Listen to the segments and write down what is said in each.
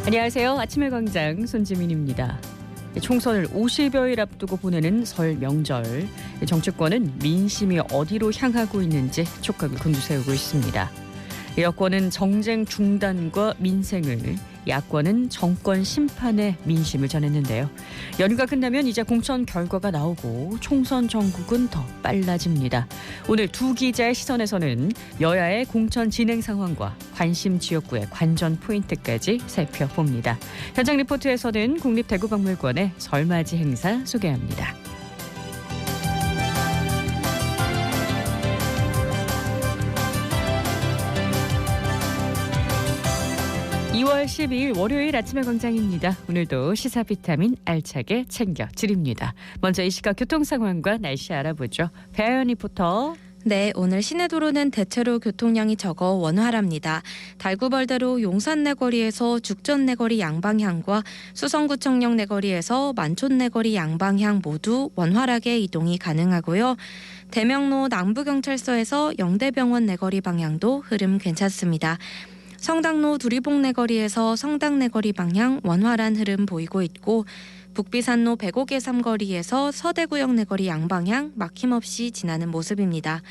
안녕하세요. 아침의 광장 손지민입니다. 총선을 50여일 앞두고 보내는 설 명절. 정치권은 민심이 어디로 향하고 있는지 촉각을 곤두세우고 있습니다. 여권은 정쟁 중단과 민생을, 야권은 정권 심판의 민심을 전했는데요. 연휴가 끝나면 이제 공천 결과가 나오고 총선 전국은 더 빨라집니다. 오늘 두 기자의 시선에서는 여야의 공천 진행 상황과 관심 지역구의 관전 포인트까지 살펴봅니다. 현장 리포트에서는 국립대구박물관의 설맞이 행사 소개합니다. 2월 12일 월요일 아침의 광장입니다. 오늘도 시사 비타민 알차게 챙겨드립니다. 먼저 이 시각 교통 상황과 날씨 알아보죠. 배아연 리포터. 네, 오늘 시내도로는 대체로 교통량이 적어 원활합니다. 달구벌대로 용산내거리에서 죽전내거리 양방향과 수성구청역 내거리에서 만촌내거리 양방향 모두 원활하게 이동이 가능하고요. 대명로 남부경찰서에서 영대병원 내거리 방향도 흐름 괜찮습니다. 성당로 두리봉 내거리에서 성당 내거리 방향 원활한 흐름 보이고 있고, 북비산로 백오개 삼거리에서 서대구역 내거리 양방향 막힘없이 지나는 모습입니다.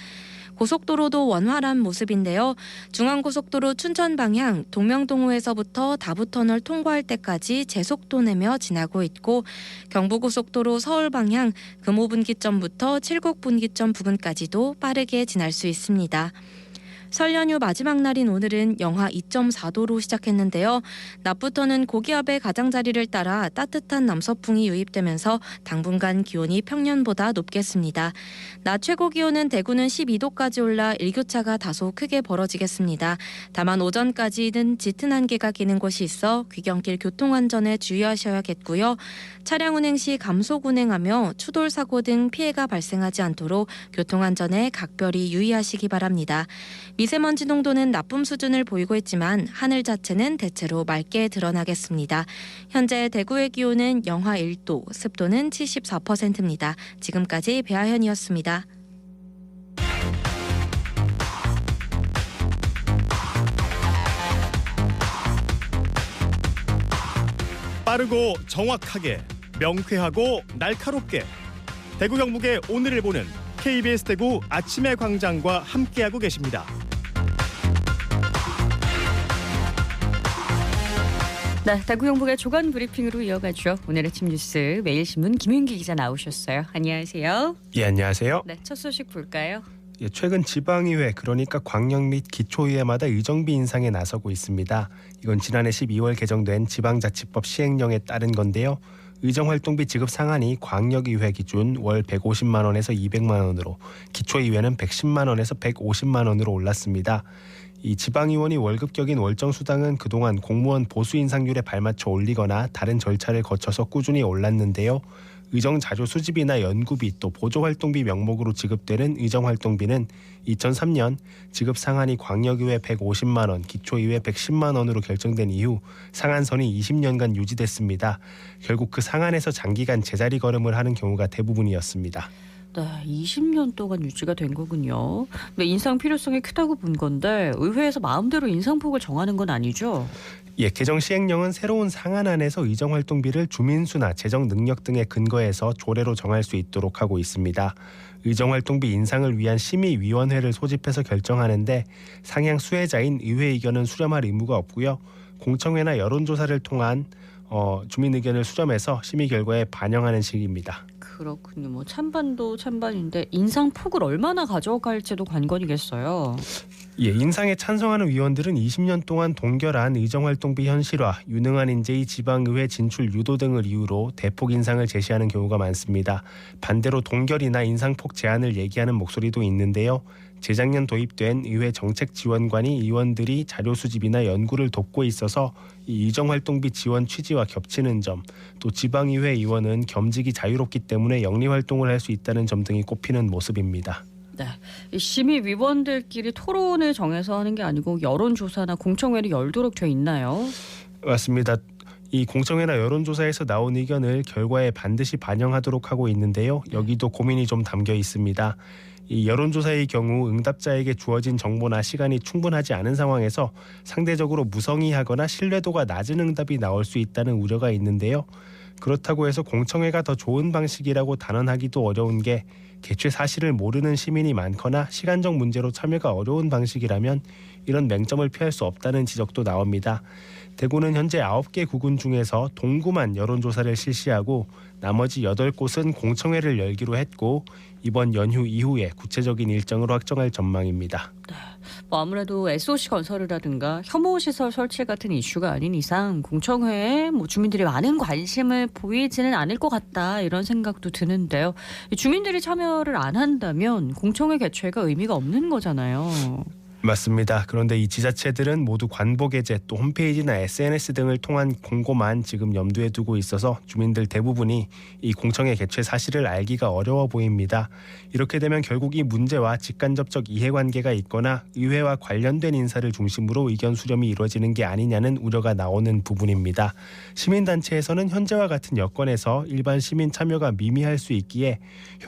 고속도로도 원활한 모습인데요. 중앙고속도로 춘천 방향 동명동호에서부터 다부터널 통과할 때까지 제속도 내며 지나고 있고, 경부고속도로 서울 방향 금호분기점부터 칠곡분기점 부근까지도 빠르게 지날 수 있습니다. 설 연휴 마지막 날인 오늘은 영하 2.4도로 시작했는데요. 낮부터는 고기압의 가장자리를 따라 따뜻한 남서풍이 유입되면서 당분간 기온이 평년보다 높겠습니다. 낮 최고 기온은 대구는 12도까지 올라 일교차가 다소 크게 벌어지겠습니다. 다만 오전까지는 짙은 안개가 끼는 곳이 있어 귀경길 교통안전에 주의하셔야겠고요. 차량 운행 시 감속 운행하며 추돌 사고 등 피해가 발생하지 않도록 교통안전에 각별히 유의하시기 바랍니다. 미세먼지 농도는 나쁨 수준을 보이고 있지만 하늘 자체는 대체로 맑게 드러나겠습니다. 현재 대구의 기온은 영하 1도, 습도는 74%입니다. 지금까지 배아현이었습니다. 빠르고 정확하게, 명쾌하고 날카롭게, 대구 경북의 오늘을 보는 KBS 대구 아침의 광장과 함께하고 계십니다. 네, 대구 경북의 조간 브리핑으로 이어가죠. 오늘 아침 뉴스 매일신문 김윤기 기자 나오셨어요. 안녕하세요. 예, 안녕하세요. 네, 첫 소식 볼까요? 예, 최근 지방의회 그러니까 광역 및 기초의회마다 의정비 인상에 나서고 있습니다. 이건 지난해 12월 개정된 지방자치법 시행령에 따른 건데요. 의정활동비 지급 상한이 광역의회 기준 월 150만 원에서 200만 원으로, 기초의회는 110만 원에서 150만 원으로 올랐습니다. 이 지방의원이 월급격인 월정수당은 그동안 공무원 보수 인상률에 발맞춰 올리거나 다른 절차를 거쳐서 꾸준히 올랐는데요. 의정자료 수집이나 연구비 또 보조활동비 명목으로 지급되는 의정활동비는 2003년 지급 상한이 광역의회 150만 원, 기초의회 110만 원으로 결정된 이후 상한선이 20년간 유지됐습니다. 결국 그 상한에서 장기간 제자리 걸음을 하는 경우가 대부분이었습니다. 네, 20년 동안 유지가 된 거군요. 근데 인상 필요성이 크다고 본 건데 의회에서 마음대로 인상폭을 정하는 건 아니죠? 예, 개정 시행령은 새로운 상한안에서 의정활동비를 주민수나 재정 능력 등에 근거해서 조례로 정할 수 있도록 하고 있습니다. 의정활동비 인상을 위한 심의위원회를 소집해서 결정하는데 상향 수혜자인 의회 의견은 수렴할 의무가 없고요. 공청회나 여론조사를 통한 주민 의견을 수렴해서 심의 결과에 반영하는 식입니다. 그렇군요. 뭐 찬반도 찬반인데 인상폭을 얼마나 가져갈지도 관건이겠어요. 예, 인상에 찬성하는 위원들은 20년 동안 동결한 의정활동비 현실화, 유능한 인재의 지방의회 진출 유도 등을 이유로 대폭 인상을 제시하는 경우가 많습니다. 반대로 동결이나 인상폭 제한을 얘기하는 목소리도 있는데요. 재작년 도입된 의회 정책지원관이 의원들이 자료 수집이나 연구를 돕고 있어서 이 의정활동비 지원 취지와 겹치는 점, 또 지방의회 의원은 겸직이 자유롭기 때문에 영리활동을 할 수 있다는 점 등이 꼽히는 모습입니다. 네, 이 심의위원들끼리 토론을 정해서 하는 게 아니고 여론조사나 공청회를 열도록 돼 있나요? 맞습니다. 이 공청회나 여론조사에서 나온 의견을 결과에 반드시 반영하도록 하고 있는데요. 여기도 고민이 좀 담겨 있습니다. 이 여론조사의 경우 응답자에게 주어진 정보나 시간이 충분하지 않은 상황에서 상대적으로 무성의하거나 신뢰도가 낮은 응답이 나올 수 있다는 우려가 있는데요. 그렇다고 해서 공청회가 더 좋은 방식이라고 단언하기도 어려운 게 개최 사실을 모르는 시민이 많거나 시간적 문제로 참여가 어려운 방식이라면 이런 맹점을 피할 수 없다는 지적도 나옵니다. 대구는 현재 9개 구군 중에서 동구만 여론조사를 실시하고 나머지 8곳은 공청회를 열기로 했고 이번 연휴 이후에 구체적인 일정을 확정할 전망입니다. 뭐 아무래도 SOC 건설이라든가 혐오시설 설치 같은 이슈가 아닌 이상 공청회에 주민들이 많은 관심을 보이지는 않을 것 같다 이런 생각도 드는데요. 주민들이 참여를 안 한다면 공청회 개최가 의미가 없는 거잖아요. 맞습니다. 그런데 이 지자체들은 모두 관보 게재 또 홈페이지나 SNS 등을 통한 공고만 지금 염두에 두고 있어서 주민들 대부분이 이 공청회 개최 사실을 알기가 어려워 보입니다. 이렇게 되면 결국 이 문제와 직간접적 이해관계가 있거나 의회와 관련된 인사를 중심으로 의견 수렴이 이루어지는 게 아니냐는 우려가 나오는 부분입니다. 시민단체에서는 현재와 같은 여건에서 일반 시민 참여가 미미할 수 있기에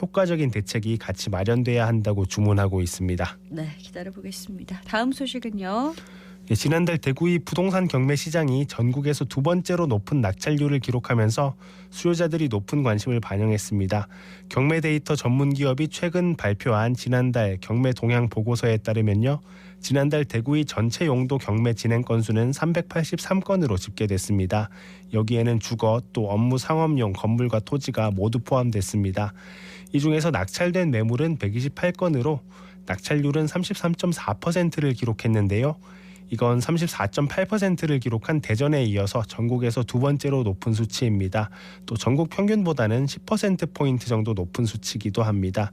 효과적인 대책이 같이 마련돼야 한다고 주문하고 있습니다. 네, 기다려보겠습니다. 다음 소식은요. 지난달 대구의 부동산 경매 시장이 전국에서 두 번째로 높은 낙찰률을 기록하면서 수요자들이 높은 관심을 반영했습니다. 경매 데이터 전문 기업이 최근 발표한 지난달 경매 동향 보고서에 따르면요. 지난달 대구의 전체 용도 경매 진행 건수는 383건으로 집계됐습니다. 여기에는 주거 또 업무 상업용 건물과 토지가 모두 포함됐습니다. 이 중에서 낙찰된 매물은 128건으로 낙찰률은 33.4%를 기록했는데요. 이건 34.8%를 기록한 대전에 이어서 전국에서 두 번째로 높은 수치입니다. 또 전국 평균보다는 10%포인트 정도 높은 수치이기도 합니다.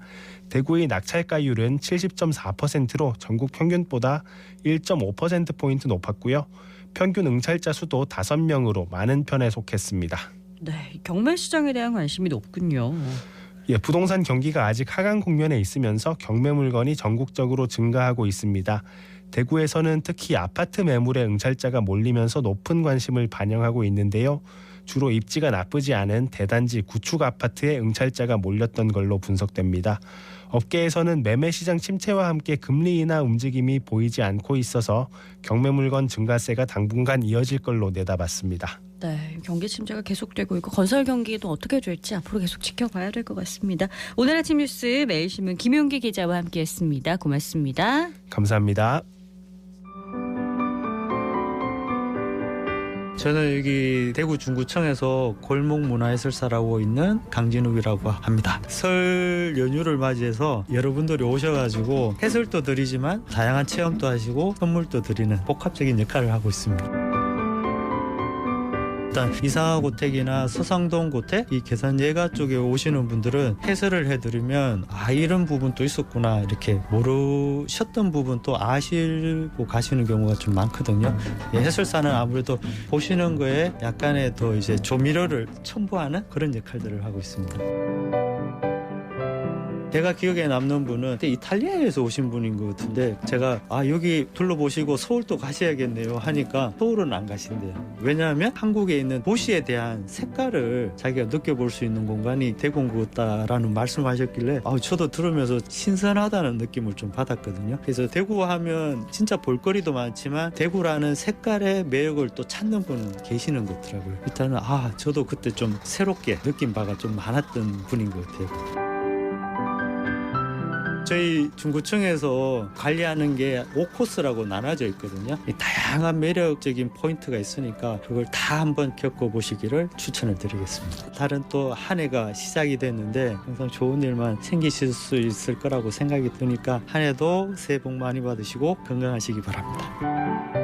대구의 낙찰가율은 70.4%로 전국 평균보다 1.5%포인트 높았고요. 평균 응찰자 수도 5명으로 많은 편에 속했습니다. 네, 경매 시장에 대한 관심이 높군요. 부동산 경기가 아직 하강 국면에 있으면서 경매 물건이 전국적으로 증가하고 있습니다. 대구에서는 특히 아파트 매물에 응찰자가 몰리면서 높은 관심을 반영하고 있는데요. 주로 입지가 나쁘지 않은 대단지 구축 아파트에 응찰자가 몰렸던 걸로 분석됩니다. 업계에서는 매매 시장 침체와 함께 금리 인하 움직임이 보이지 않고 있어서 경매 물건 증가세가 당분간 이어질 걸로 내다봤습니다. 네, 경기 침체가 계속되고 있고 건설 경기도 어떻게 될지 앞으로 계속 지켜봐야 될 것 같습니다. 오늘 아침 뉴스 매일신문 김용기 기자와 함께했습니다. 고맙습니다. 감사합니다. 저는 여기 대구 중구청에서 골목문화해설사라고 있는 강진욱이라고 합니다. 설 연휴를 맞이해서 여러분들이 오셔가지고 해설도 드리지만 다양한 체험도 하시고 선물도 드리는 복합적인 역할을 하고 있습니다. 일단 이상화고택이나 서상동 고택, 이 계산예가 쪽에 오시는 분들은 해설을 해드리면 이런 부분도 있었구나 이렇게 모르셨던 부분 또 아시고 가시는 경우가 좀 많거든요. 해설사는 아무래도 보시는 거에 약간의 더 이제 조미료를 첨부하는 그런 역할들을 하고 있습니다. 제가 기억에 남는 분은 이탈리아에서 오신 분인 것 같은데 제가 여기 둘러보시고 서울도 가셔야겠네요 하니까 서울은 안 가신대요. 왜냐하면 한국에 있는 도시에 대한 색깔을 자기가 느껴볼 수 있는 공간이 대구인 것 같다라는 말씀하셨길래 저도 들으면서 신선하다는 느낌을 좀 받았거든요. 그래서 대구 하면 진짜 볼거리도 많지만 대구라는 색깔의 매력을 또 찾는 분은 계시는 것 같더라고요. 일단은 저도 그때 좀 새롭게 느낀 바가 좀 많았던 분인 것 같아요. 저희 중구청에서 관리하는 게 5코스라고 나눠져 있거든요. 다양한 매력적인 포인트가 있으니까 그걸 다 한번 겪어보시기를 추천을 드리겠습니다. 다른 또 한 해가 시작이 됐는데 항상 좋은 일만 생기실 수 있을 거라고 생각이 드니까 한 해도 새해 복 많이 받으시고 건강하시기 바랍니다.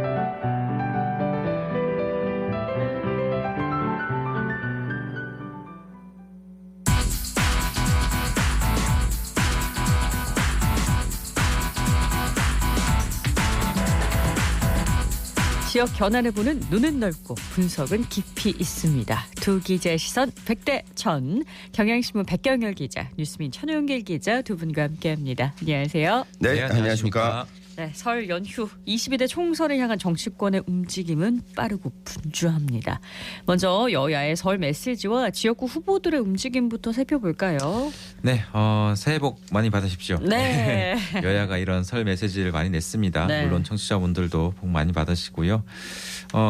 지역 현안을 보는 눈은 넓고 분석은 깊이 있습니다. 두 기자의 시선 100대 1000. 경향신문 백경열 기자, 뉴스민 천용길 기자 두 분과 함께합니다. 안녕하세요. 네, 안녕하십니까. 네, 설 연휴 22대 총선을 향한 정치권의 움직임은 빠르고 분주합니다. 먼저 여야의 설 메시지와 지역구 후보들의 움직임부터 살펴볼까요? 네, 새해 복 많이 받으십시오. 네. 여야가 이런 설 메시지를 많이 냈습니다. 네. 물론 청취자분들도 복 많이 받으시고요.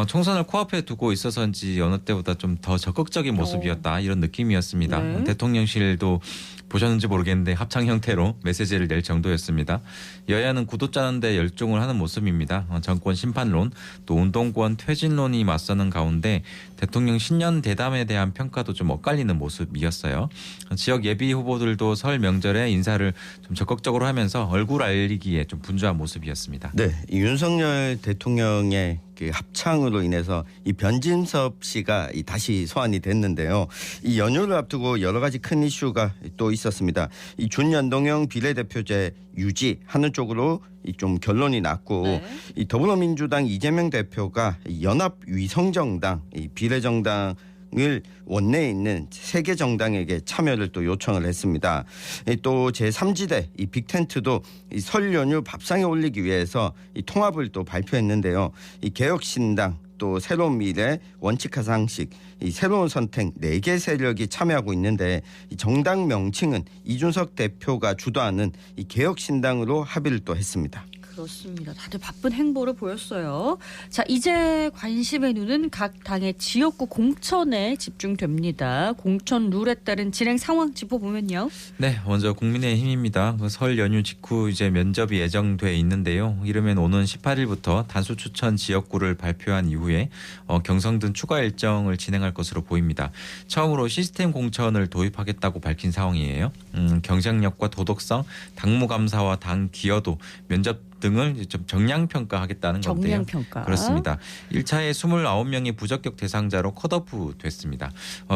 총선을 코앞에 두고 있어서인지 어느 때보다 좀 더 적극적인 모습이었다 이런 느낌이었습니다. 네. 대통령실도 보셨는지 모르겠는데 합창 형태로 메시지를 낼 정도였습니다. 여야는 구도 짜는데 열중을 하는 모습입니다. 정권 심판론 또 운동권 퇴진론이 맞서는 가운데 대통령 신년 대담에 대한 평가도 좀 엇갈리는 모습이었어요. 지역 예비 후보들도 설 명절에 인사를 좀 적극적으로 하면서 얼굴 알리기에 좀 분주한 모습이었습니다. 네, 이 윤석열 대통령의 그 합창으로 인해서 이 변진섭 씨가 다시 소환이 됐는데요. 이 연휴를 앞두고 여러 가지 큰 이슈가 또 있었습니다. 이 준연동형 비례대표제 유지하는 쪽으로 좀 결론이 났고 네. 이 더불어민주당 이재명 대표가 연합위성정당 이 비례정당 을 원내에 있는 세 개 정당에게 참여를 또 요청을 했습니다. 또 제3지대 이 빅텐트도 이 설 연휴 밥상에 올리기 위해서 이 통합을 또 발표했는데요. 이 개혁신당 또 새로운 미래 원칙하상식 이 새로운 선택 4개 세력이 참여하고 있는데 이 정당 명칭은 이준석 대표가 주도하는 이 개혁신당으로 합의를 또 했습니다. 그렇습니다. 다들 바쁜 행보를 보였어요. 자, 이제 관심의 눈은 각 당의 지역구 공천에 집중됩니다. 공천 룰에 따른 진행 상황 짚어보면요. 네, 먼저 국민의힘입니다. 설 연휴 직후 이제 면접이 예정돼 있는데요. 이르면 오는 18일부터 단수 추천 지역구를 발표한 이후에 경선 등 추가 일정을 진행할 것으로 보입니다. 처음으로 시스템 공천을 도입하겠다고 밝힌 상황이에요. 경쟁력과 도덕성, 당무 감사와 당 기여도, 면접 등을 좀 정량평가하겠다는 건데요. 정량평가. 그렇습니다. 1차에 29명이 부적격 대상자로 컷오프 됐습니다.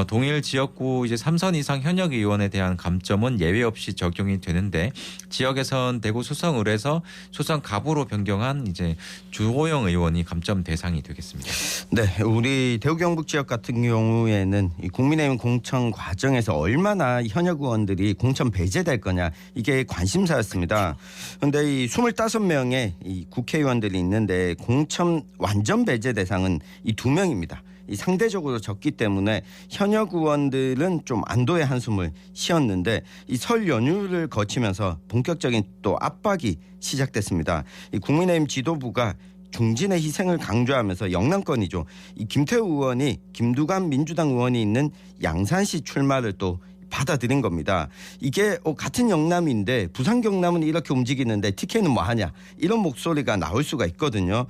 동일 지역구 이제 3선 이상 현역 의원에 대한 감점은 예외 없이 적용이 되는데 지역에선 대구 수성을에서 수성 갑으로 변경한 이제 주호영 의원이 감점 대상이 되겠습니다. 네, 우리 대구 경북 지역 같은 경우에는 이 국민의힘 공천 과정에서 얼마나 현역 의원들이 공천 배제될 거냐 이게 관심사였습니다. 그런데 이 25명의 이 국회의원들이 있는데 공천 완전 배제 대상은 이 2명입니다. 이 상대적으로 적기 때문에 현역 의원들은 좀 안도의 한숨을 쉬었는데 이 설 연휴를 거치면서 본격적인 또 압박이 시작됐습니다. 이 국민의힘 지도부가 중진의 희생을 강조하면서 영남권이죠. 이 김태우 의원이 김두관 민주당 의원이 있는 양산시 출마를 또 받아들인 겁니다. 이게 같은 영남인데 부산 경남은 이렇게 움직이는데 TK는 뭐 하냐 이런 목소리가 나올 수가 있거든요.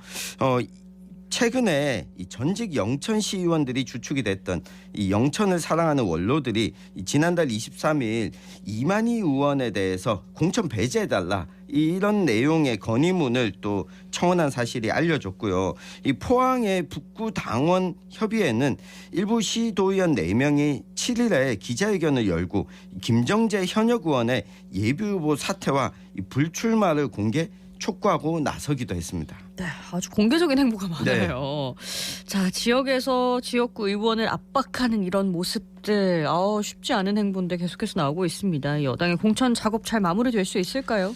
최근에 이 전직 영천시 의원들이 주축이 됐던 이 영천을 사랑하는 원로들이 지난달 23일 이만희 의원에 대해서 공천 배제해달라 이런 내용의 건의문을 또 청원한 사실이 알려졌고요. 이 포항의 북구 당원 협의회는 일부 시도의원 4명이 7일에 기자회견을 열고 김정재 현역 의원의 예비후보 사퇴와 이 불출마를 공개 촉구하고 나서기도 했습니다. 네, 아주 공개적인 행보가 많아요. 자, 지역에서 지역구 의원을 압박하는 이런 모습들 쉽지 않은 행보인데 계속해서 나오고 있습니다. 여당의 공천 작업 잘 마무리될 수 있을까요?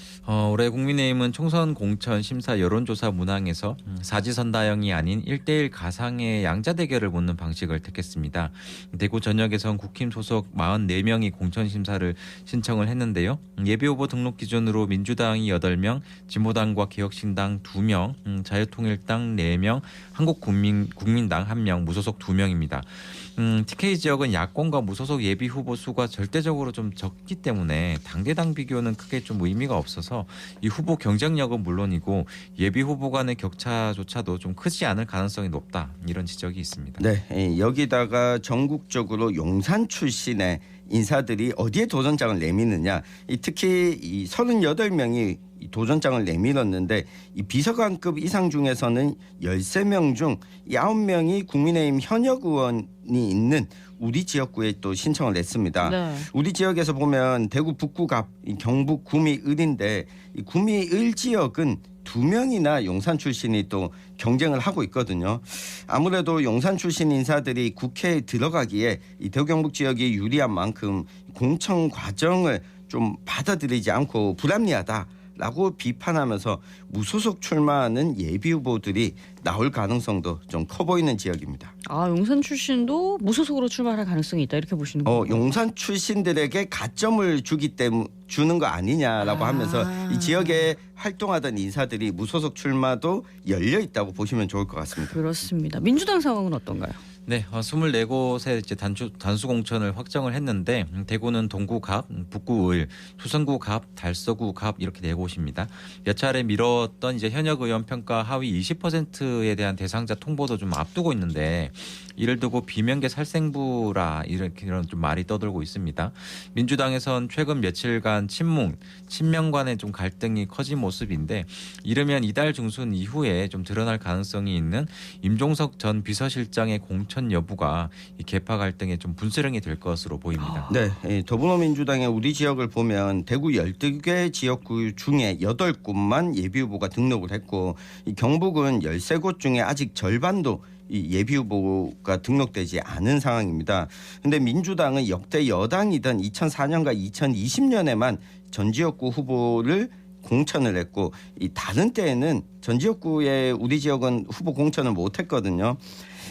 올해 국민의힘은 총선 공천 심사 여론조사 문항에서 사지선다형이 아닌 1대1 가상의 양자 대결을 묻는 방식을 택했습니다. 대구 전역에선 국힘 소속 44명이 공천 심사를 신청을 했는데요. 예비후보 등록 기준으로 민주당이 8명, 진보당과 개혁신당 2명, 자유통일당 4명, 한국국민당 1명, 무소속 2명입니다. TK 지역은 야권과 무소속 예비 후보 수가 절대적으로 좀 적기 때문에 당대당 비교는 크게 좀 의미가 없어서 이 후보 경쟁력은 물론이고 예비 후보 간의 격차조차도 좀 크지 않을 가능성이 높다 이런 지적이 있습니다. 네, 여기다가 전국적으로 용산 출신의 인사들이 어디에 도전장을 내미느냐. 특히 이 38명이 도전장을 내밀었는데 이 비서관급 이상 중에서는 13명 중 9명이 국민의힘 현역 의원이 있는 우리 지역구에 또 신청을 냈습니다. 네. 우리 지역에서 보면 대구 북구갑, 경북 구미을인데 이 구미을 지역은 2명이나 용산 출신이 또 경쟁을 하고 있거든요. 아무래도 용산 출신 인사들이 국회에 들어가기에 이 대구 경북 지역이 유리한 만큼 공천 과정을 좀 받아들이지 않고 불합리하다 라고 비판하면서 무소속 출마하는 예비 후보들이 나올 가능성도 좀 커 보이는 지역입니다. 아, 용산 출신도 무소속으로 출마할 가능성이 있다 이렇게 보시는 거예요? 용산 출신들에게 가점을 주는 거 아니냐라고 하면서 이 지역에 활동하던 인사들이 무소속 출마도 열려 있다고 보시면 좋을 것 같습니다. 그렇습니다. 민주당 상황은 어떤가요? 네, 24곳에 이제 단수 공천을 확정을 했는데 대구는 동구갑, 북구을, 수성구갑, 달서구갑 이렇게 4곳입니다. 몇 차례 미뤘던 이제 현역 의원 평가 하위 20%에 대한 대상자 통보도 좀 앞두고 있는데 이를 두고 비명계 살생부라 이런 좀 말이 떠돌고 있습니다. 민주당에선 최근 며칠간 친명 간의 좀 갈등이 커진 모습인데 이르면 이달 중순 이후에 좀 드러날 가능성이 있는 임종석 전 비서실장의 공천 여부가 이 계파 갈등의 좀 분수령이 될 것으로 보입니다. 네, 더불어민주당의 우리 지역을 보면 대구 12개 지역구 중에 8곳만 예비후보가 등록을 했고 이 경북은 13곳 중에 아직 절반도 이 예비후보가 등록되지 않은 상황입니다. 그런데 민주당은 역대 여당이던 2004년과 2020년에만 전 지역구 후보를 공천을 했고 이 다른 때에는 전 지역구에 우리 지역은 후보 공천을 못했거든요.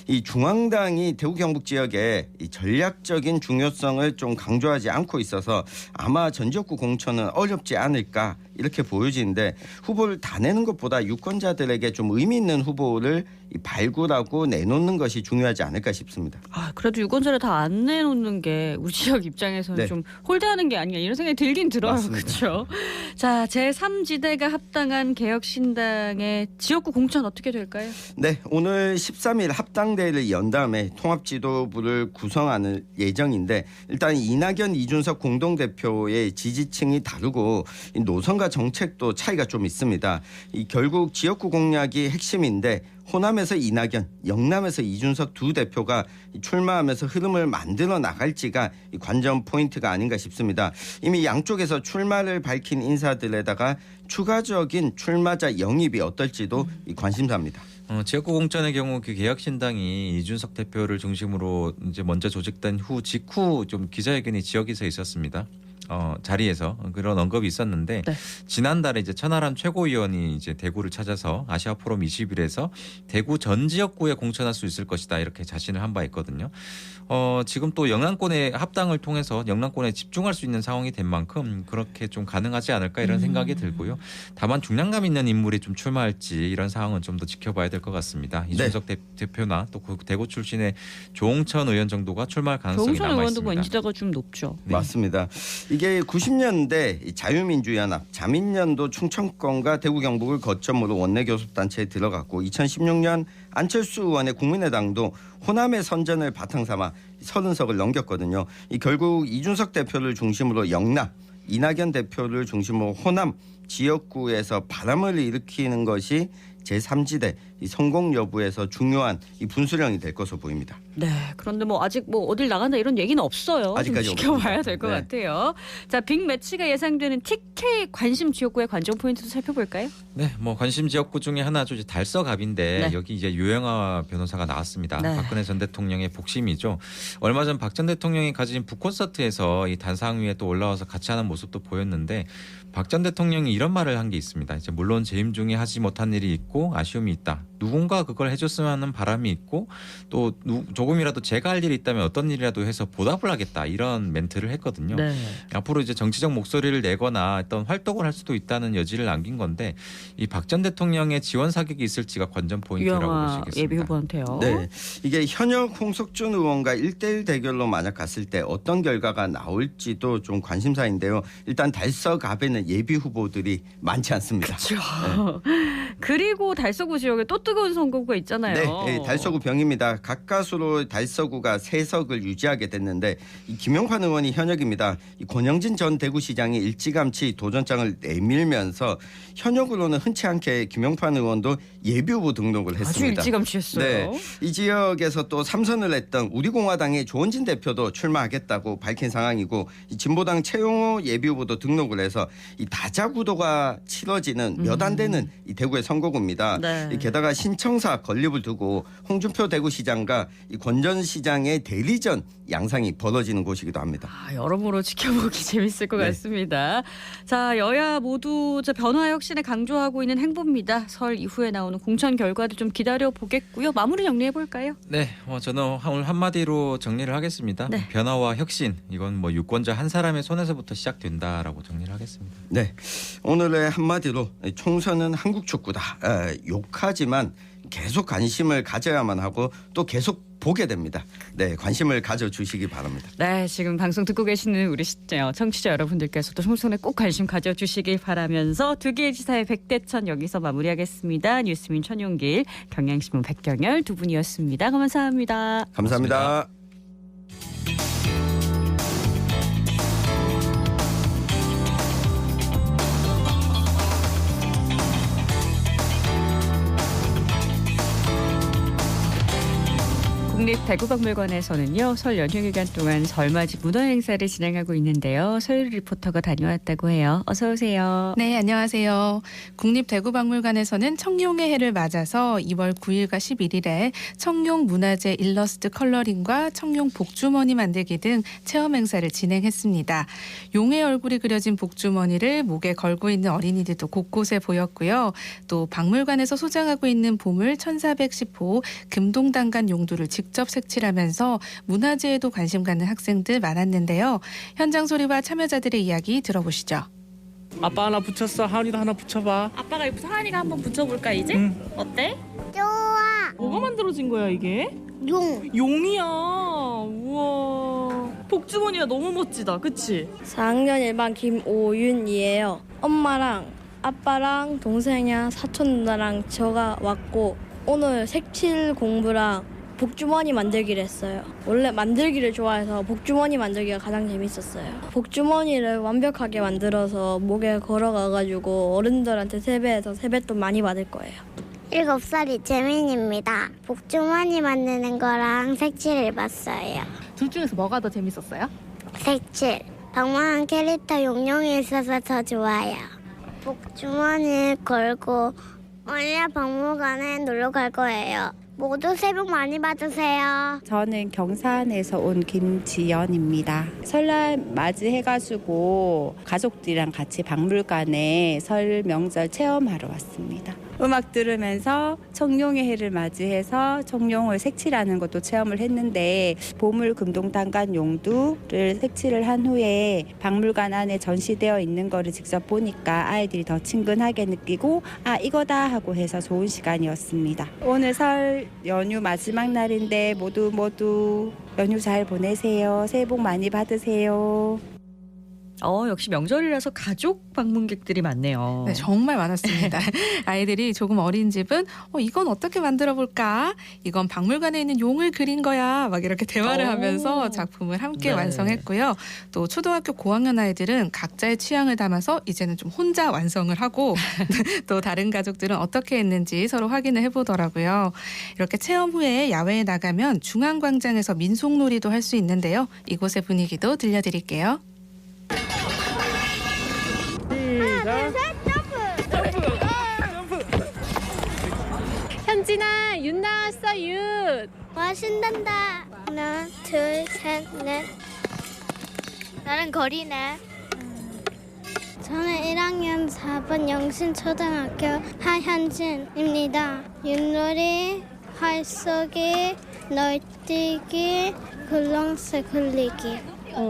이 중앙당이 대구 경북 지역에 이 전략적인 중요성을 좀 강조하지 않고 있어서 아마 전 지역구 공천은 어렵지 않을까 이렇게 보여지는데 후보를 다 내는 것보다 유권자들에게 좀 의미 있는 후보를 발굴하고 내놓는 것이 중요하지 않을까 싶습니다. 아, 그래도 유권자를 다 안 내놓는 게 우리 지역 입장에서는 네. 좀 홀대하는 게 아니냐 이런 생각이 들긴 들어요. 그렇죠. 자, 제3지대가 합당한 개혁신당의 지역구 공천 어떻게 될까요? 네, 오늘 13일 합당대회를 연 다음에 통합지도부를 구성하는 예정인데 일단 이낙연, 이준석 공동대표의 지지층이 다르고 노선과 정책도 차이가 좀 있습니다. 결국 지역구 공략이 핵심인데 호남에서 이낙연, 영남에서 이준석 두 대표가 출마하면서 흐름을 만들어 나갈지가 관전 포인트가 아닌가 싶습니다. 이미 양쪽에서 출마를 밝힌 인사들에다가 추가적인 출마자 영입이 어떨지도 관심사입니다. 지역구 공천의 경우 그 개혁신당이 이준석 대표를 중심으로 이제 먼저 조직된 직후 좀 기자회견이 지역에서 있었습니다. 자리에서 그런 언급이 있었는데 네. 지난달에 이제 천하람 최고위원이 이제 대구를 찾아서 아시아 포럼 20일에서 대구 전 지역구에 공천할 수 있을 것이다 이렇게 자신을 한 바 있거든요. 지금 또 영남권의 합당을 통해서 영남권에 집중할 수 있는 상황이 된 만큼 그렇게 좀 가능하지 않을까 이런 생각이 들고요. 다만 중량감 있는 인물이 좀 출마할지 이런 상황은 좀 더 지켜봐야 될 것 같습니다. 이준석 대표나 또 그 대구 출신의 조홍천 의원 정도가 출마할 가능성이 조홍천 남아 의원도 있습니다. 인지도가 좀 높죠. 네. 맞습니다. 이게 90년대 자유민주연합, 자민련도 충청권과 대구 경북을 거점으로 원내교섭단체에 들어갔고 2016년 안철수 의원의 국민의당도 호남의 선전을 바탕 삼아 30석을 넘겼거든요. 결국 이준석 대표를 중심으로 영남, 이낙연 대표를 중심으로 호남 지역구에서 바람을 일으키는 것이 제3지대 성공 여부에서 중요한 이 분수령이 될 것으로 보입니다. 네, 그런데 뭐 아직 뭐 어딜 나간다 이런 얘기는 없어요. 아직까지 좀 지켜봐야 없습니다. 될 것 네. 같아요. 자, 빅매치가 예상되는 TK 관심 지역구의 관전 포인트도 살펴볼까요? 네, 뭐 관심 지역구 중에 하나죠. 이제 달서갑인데 네. 여기 이제 유영아 변호사가 나왔습니다. 네. 박근혜 전 대통령의 복심이죠. 얼마 전 박 전 대통령이 가진 북콘서트에서 이 단상 위에 또 올라와서 같이 하는 모습도 보였는데 박 전 대통령이 이런 말을 한 게 있습니다. 이제 물론 재임 중에 하지 못한 일이 있고 아쉬움이 있다. 누군가 그걸 해줬으면 하는 바람이 있고 또 조금이라도 제가 할 일이 있다면 어떤 일이라도 해서 보답을 하겠다 이런 멘트를 했거든요. 네. 앞으로 이제 정치적 목소리를 내거나 어떤 활동을 할 수도 있다는 여지를 남긴 건데 이 박 전 대통령의 지원 사격이 있을지가 관전 포인트라고 볼 수 유영아 있겠습니다. 예비 후보한테요. 네, 이게 현역 홍석준 의원과 1대1 대결로 만약 갔을 때 어떤 결과가 나올지도 좀 관심사인데요. 일단 달서갑에는 예비 후보들이 많지 않습니다. 그렇죠. 그리고 달서구 지역에 또 뜨거운 선거구가 있잖아요. 네, 달서구 병입니다. 가까스로 달서구가 3석을 유지하게 됐는데 이 김용판 의원이 현역입니다. 이 권영진 전 대구시장이 일찌감치 도전장을 내밀면서 현역으로는 흔치 않게 김용판 의원도 예비후보 등록을 아주 했습니다. 일찌감치했어요. 네, 이 지역에서 또 3선을 했던 우리공화당의 조원진 대표도 출마하겠다고 밝힌 상황이고 이 진보당 최용호 예비후보도 등록을 해서 이 다자구도가 치러지는 몇 안 되는 이 대구의 선거구입니다. 네. 게다가 신청사 건립을 두고 홍준표 대구시장과 이 권 전 시장의 대리전 양상이 벌어지는 곳이기도 합니다. 여러모로 지켜보기 재밌을 것 네. 같습니다. 자, 여야 모두 변화 혁신에 강조하고 있는 행보입니다. 설 이후에 나오는 공천 결과도 좀 기다려보겠고요. 마무리 정리해볼까요? 네, 저는 오늘 한마디로 정리를 하겠습니다. 네. 변화와 혁신, 이건 유권자 한 사람의 손에서부터 시작된다라고 정리를 하겠습니다. 네, 오늘의 한마디로 총선은 한국 축구다. 욕하지만 계속 관심을 가져야만 하고 또 계속 보게 됩니다. 네, 관심을 가져주시기 바랍니다. 네, 지금 방송 듣고 계시는 우리 청취자 여러분들께서도 총선에 꼭 관심 가져주시길 바라면서 두 개의 지사의 백대천 여기서 마무리하겠습니다. 뉴스민 천용길, 경향신문 백경열 두 분이었습니다. 감사합니다. 감사합니다. 국립대구박물관에서는요, 설 연휴 기간 동안 설맞이 문화 행사를 진행하고 있는데요. 서유리 리포터가 다녀왔다고 해요. 어서 오세요. 네, 안녕하세요. 국립대구박물관에서는 청룡의 해를 맞아서 2월 9일과 11일에 청룡 문화재 일러스트 컬러링과 청룡 복주머니 만들기 등 체험 행사를 진행했습니다. 용의 얼굴이 그려진 복주머니를 목에 걸고 있는 어린이들도 곳곳에 보였고요. 또 박물관에서 소장하고 있는 보물 1410호 금동당간 용두를 직접 색칠하면서 문화재에도 관심 갖는 학생들 많았는데요. 현장 소리와 참여자들의 이야기 들어보시죠. 아빠 하나 붙였어. 하은이도 하나 붙여봐. 아빠가 하은이가 한번 붙여볼까 이제? 응. 어때? 좋아. 뭐가 만들어진 거야 이게? 용. 용이야. 우와. 복주머니가 너무 멋지다. 그치? 4학년 1반 김오윤이에요. 엄마랑 아빠랑 동생이랑 사촌 누나랑 저가 왔고 오늘 색칠 공부랑 복주머니 만들기를 했어요. 원래 만들기를 좋아해서 복주머니 만들기가 가장 재밌었어요. 복주머니를 완벽하게 만들어서 목에 걸어가가지고 어른들한테 세배해서 세뱃돈 많이 받을 거예요. 7살이 재민입니다. 복주머니 만드는 거랑 색칠 해봤어요. 둘 중에서 뭐가 더 재밌었어요? 색칠. 방문한 캐릭터 용용이 있어서 더 좋아요. 복주머니 걸고 오늘 박물관에 놀러 갈 거예요. 모두 새해 복 많이 받으세요. 저는 경산에서 온 김지연입니다. 설날 맞이해가지고 가족들이랑 같이 박물관에 설 명절 체험하러 왔습니다. 음악 들으면서 청룡의 해를 맞이해서 청룡을 색칠하는 것도 체험을 했는데 보물 금동당간 용두를 색칠을 한 후에 박물관 안에 전시되어 있는 거를 직접 보니까 아이들이 더 친근하게 느끼고 이거다 하고 해서 좋은 시간이었습니다. 오늘 설 연휴 마지막 날인데 모두 연휴 잘 보내세요. 새해 복 많이 받으세요. 역시 명절이라서 가족 방문객들이 많네요. 네, 정말 많았습니다. 아이들이 조금 어린 집은 이건 어떻게 만들어 볼까? 이건 박물관에 있는 용을 그린 거야. 막 이렇게 대화를 하면서 작품을 함께 완성했고요. 또 초등학교 고학년 아이들은 각자의 취향을 담아서 이제는 좀 혼자 완성을 하고 또 다른 가족들은 어떻게 했는지 서로 확인을 해보더라고요. 이렇게 체험 후에 야외에 나가면 중앙광장에서 민속놀이도 할 수 있는데요. 이곳의 분위기도 들려드릴게요. 현진아, 윤 나왔어, 윤. 와, 신난다. 하나, 둘, 셋, 넷. 나는 거리네. 저는 1학년 4번 영신초등학교 하현진입니다. 윷놀이, 활쏘기, 널뛰기, 굴렁쇠 굴리기.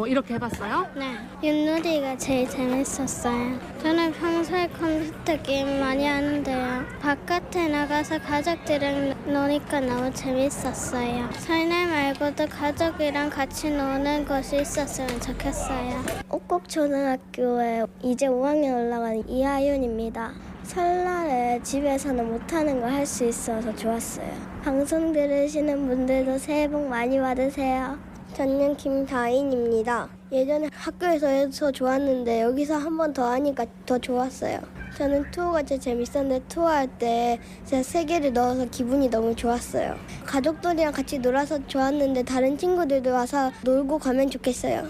이렇게 해봤어요? 네. 윷놀이가 제일 재밌었어요. 저는 평소에 컴퓨터 게임 많이 하는데요. 바깥에 나가서 가족들이랑 노니까 너무 재밌었어요. 설날 말고도 가족이랑 같이 노는 곳이 있었으면 좋겠어요. 옥곡초등학교에 이제 5학년 올라가는 이하윤입니다. 설날에 집에서는 못하는 거 할 수 있어서 좋았어요. 방송 들으시는 분들도 새해 복 많이 받으세요. 저는 김다인입니다. 예전에 학교에서 해서 좋았는데 여기서 한 번 더 하니까 더 좋았어요. 저는 투어가 제일 재밌었는데 투어할 때 제가 세 개를 넣어서 기분이 너무 좋았어요. 가족들이랑 같이 놀아서 좋았는데 다른 친구들도 와서 놀고 가면 좋겠어요.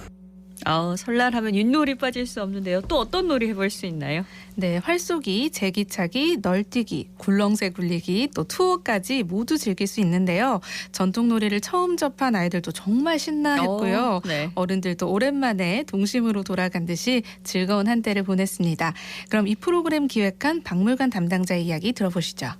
설날하면 윷놀이 빠질 수 없는데요. 또 어떤 놀이 해볼 수 있나요? 네, 활쏘기, 제기차기, 널뛰기, 굴렁쇠 굴리기, 또 투어까지 모두 즐길 수 있는데요. 전통 놀이를 처음 접한 아이들도 정말 신나했고요. 네. 어른들도 오랜만에 동심으로 돌아간 듯이 즐거운 한때를 보냈습니다. 그럼 이 프로그램 기획한 박물관 담당자의 이야기 들어보시죠.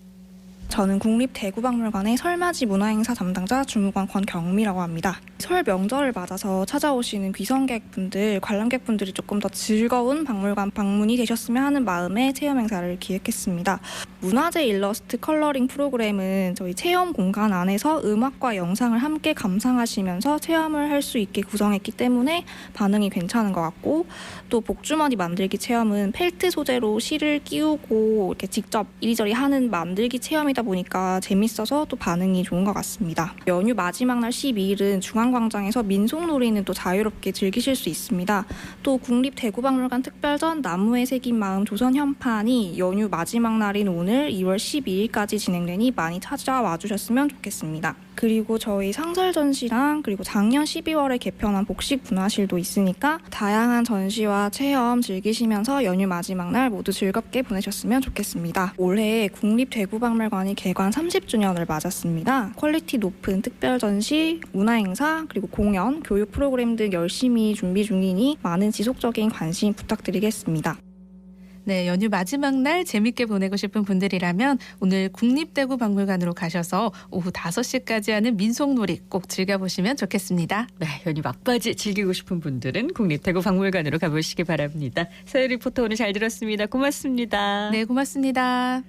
저는 국립대구박물관의 설맞이 문화행사 담당자 주무관 권경미라고 합니다. 설 명절을 맞아서 찾아오시는 귀성객분들, 관람객분들이 조금 더 즐거운 박물관 방문이 되셨으면 하는 마음에 체험 행사를 기획했습니다. 문화재 일러스트 컬러링 프로그램은 저희 체험 공간 안에서 음악과 영상을 함께 감상하시면서 체험을 할 수 있게 구성했기 때문에 반응이 괜찮은 것 같고, 또 복주머니 만들기 체험은 펠트 소재로 실을 끼우고 이렇게 직접 이리저리 하는 만들기 체험이다 보니까 재밌어서 또 반응이 좋은 것 같습니다. 연휴 마지막 날 12일은 중앙광장에서 민속놀이는 또 자유롭게 즐기실 수 있습니다. 또 국립대구박물관 특별전 나무에 새긴 마음 조선 현판이 연휴 마지막 날인 오늘 2월 12일까지 진행되니 많이 찾아와 주셨으면 좋겠습니다. 그리고 저희 상설 전시랑 그리고 작년 12월에 개편한 복식 문화실도 있으니까 다양한 전시와 체험 즐기시면서 연휴 마지막 날 모두 즐겁게 보내셨으면 좋겠습니다. 올해 국립대구박물관이 개관 30주년을 맞았습니다. 퀄리티 높은 특별 전시, 문화 행사, 그리고 공연, 교육 프로그램 등 열심히 준비 중이니 많은 지속적인 관심 부탁드리겠습니다. 네, 연휴 마지막 날 재밌게 보내고 싶은 분들이라면 오늘 국립대구박물관으로 가셔서 오후 5시까지 하는 민속놀이 꼭 즐겨보시면 좋겠습니다. 네, 연휴 막바지 즐기고 싶은 분들은 국립대구박물관으로 가보시기 바랍니다. 서유 리포터 오늘 잘 들었습니다. 고맙습니다. 네, 고맙습니다.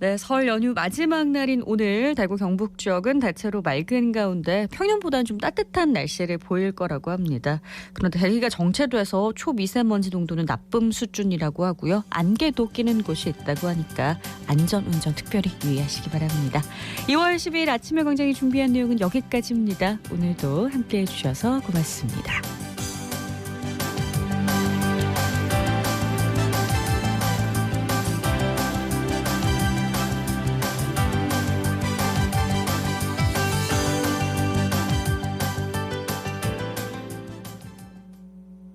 네, 설 연휴 마지막 날인 오늘 대구 경북 지역은 대체로 맑은 가운데 평년보다는 좀 따뜻한 날씨를 보일 거라고 합니다. 그런데 대기가 정체돼서 초미세먼지 농도는 나쁨 수준이라고 하고요. 안개도 끼는 곳이 있다고 하니까 안전운전 특별히 유의하시기 바랍니다. 2월 10일 아침에 광장이 준비한 내용은 여기까지입니다. 오늘도 함께해 주셔서 고맙습니다.